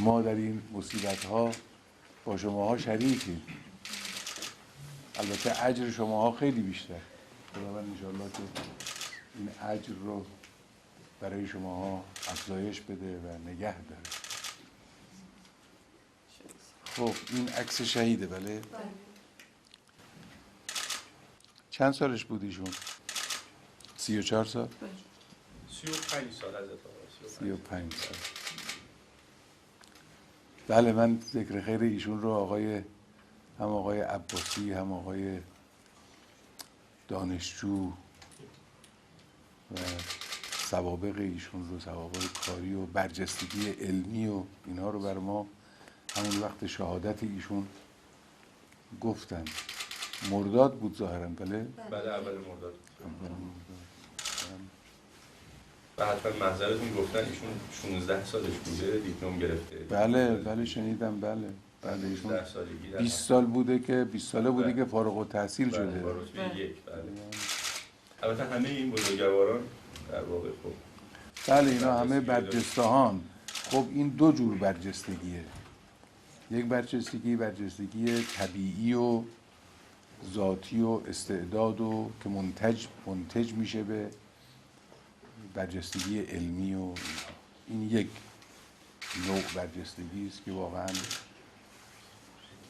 ما در این مصیبت‌ها با شماها شریکیم. البته اجر شماها خیلی بیشتر. خداوند انشاءالله که این اجر رو برای شماها افزایش بده و نگه داره. خب این عکس شهیده. بله. چند سالش بود ایشون؟ 34 سال؟ 35 سال از اتفاق. 35 سال. بله من ذکر خیر ایشون رو هم آقای عباسی هم آقای دانشجو و سوابق ایشون رو، سوابق کاری و برجستگی علمی و اینا رو بر ما همون وقت شهادت ایشون گفتن. مرداد بود ظاهرا. بله؟ بله اول مرداد. و حتما محضرتون گفتن ایشون 16 سالش بوده دیپلم گرفته. بله شنیدم. بله ایشون 20 ساله بوده که فارغ التحصیل شده. با رتبه 1. بله. البته همه این بزرگواران در واقع خب بله اینا همه برجسته‌هان. خب این دو جور برجستگیه. یک برجستگی طبیعی و ذاتی و استعداد و که منتج میشه به برجستگی علمی و این یک نوع برجستگی است که واقعا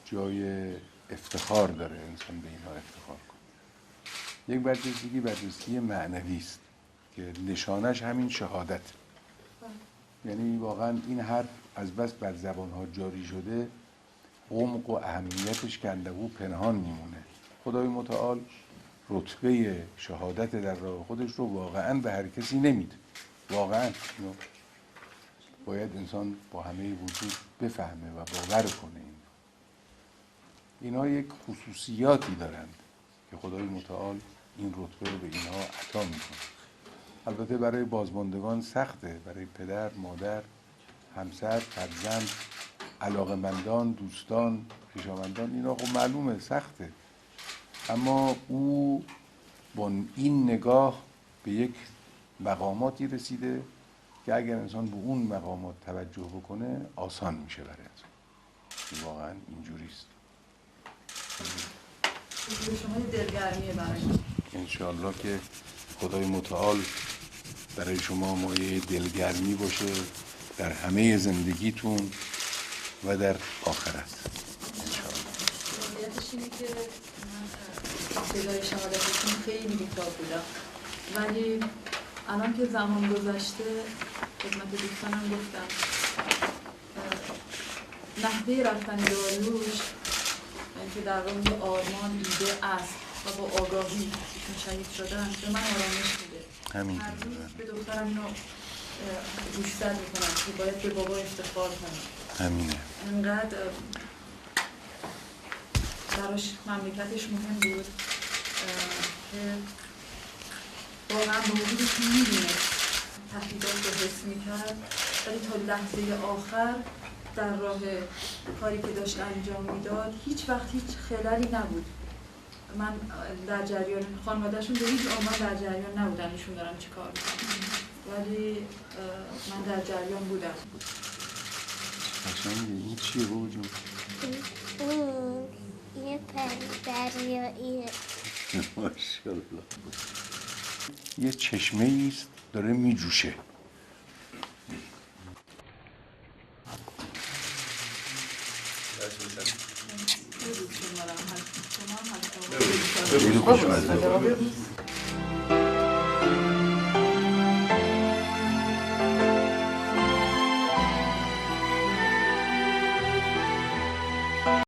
جای افتخار داره انسان به اینها افتخار کنه. یک برجستگی معنوی است که نشانش همین شهادت. یعنی واقعا این حرف از بس بر زبانها جاری شده عمق و اهمیتش که اندهو پنهان میمونه. خدای متعال رتبه شهادت در راه خودش رو واقعا به هر کسی نمیده. واقعا باید انسان با همه وجود بفهمه و باور کنه. اینها یک خصوصیاتی دارند که خدای متعال این رتبه رو به اینها عطا میکنه. البته برای بازماندگان سخته، برای پدر، مادر، همسر، فرزند، علاقمندان، دوستان، خویشاوندان، اینا خب معلومه سخته. اما او با این نگاه به یک مقاماتی رسیده که اگر انسان به اون مقامات توجه بکنه آسان میشه برای انسان. واقعا اینجوریست. شما دلگرمیه برای انشاءالله که خدای متعال برای شما مایه دلگرمی باشه در همه زندگیتون و در آخرت. واقعیتش اینه که من ابتدای شهادتتون خیلی بی‌تاب بودم، ولی الان که زمان گذشته خدمت دوستانم گفتم نحوه رفتن داریوش که در راه آرمان ایده است و با آگاهی ایشون شهید شدن به من آرامش میده. همین هر روز به دخترم اینو گوشزد میکنم که باید به بابا افتخار کنم. همینه. انقدر براش مملکتش مهم بود که واقعا به وجودش میدونه تهدیدات رو حس میکرد، ولی تا لحظه آخر در راه کاری که داشت انجام میداد هیچ وقت هیچ خللی نبود. من در جریان خانواده‌شون به هیچ عنوان در جریان نبودن ایشون دارن چی کار میکنن، ولی من در جریان بودم. قشنگه. این چیه بابا جون؟ یه پری دریاییه. ماشاءالله. یه چشمه ایست داره میجوشه. خیلی خوشمزه.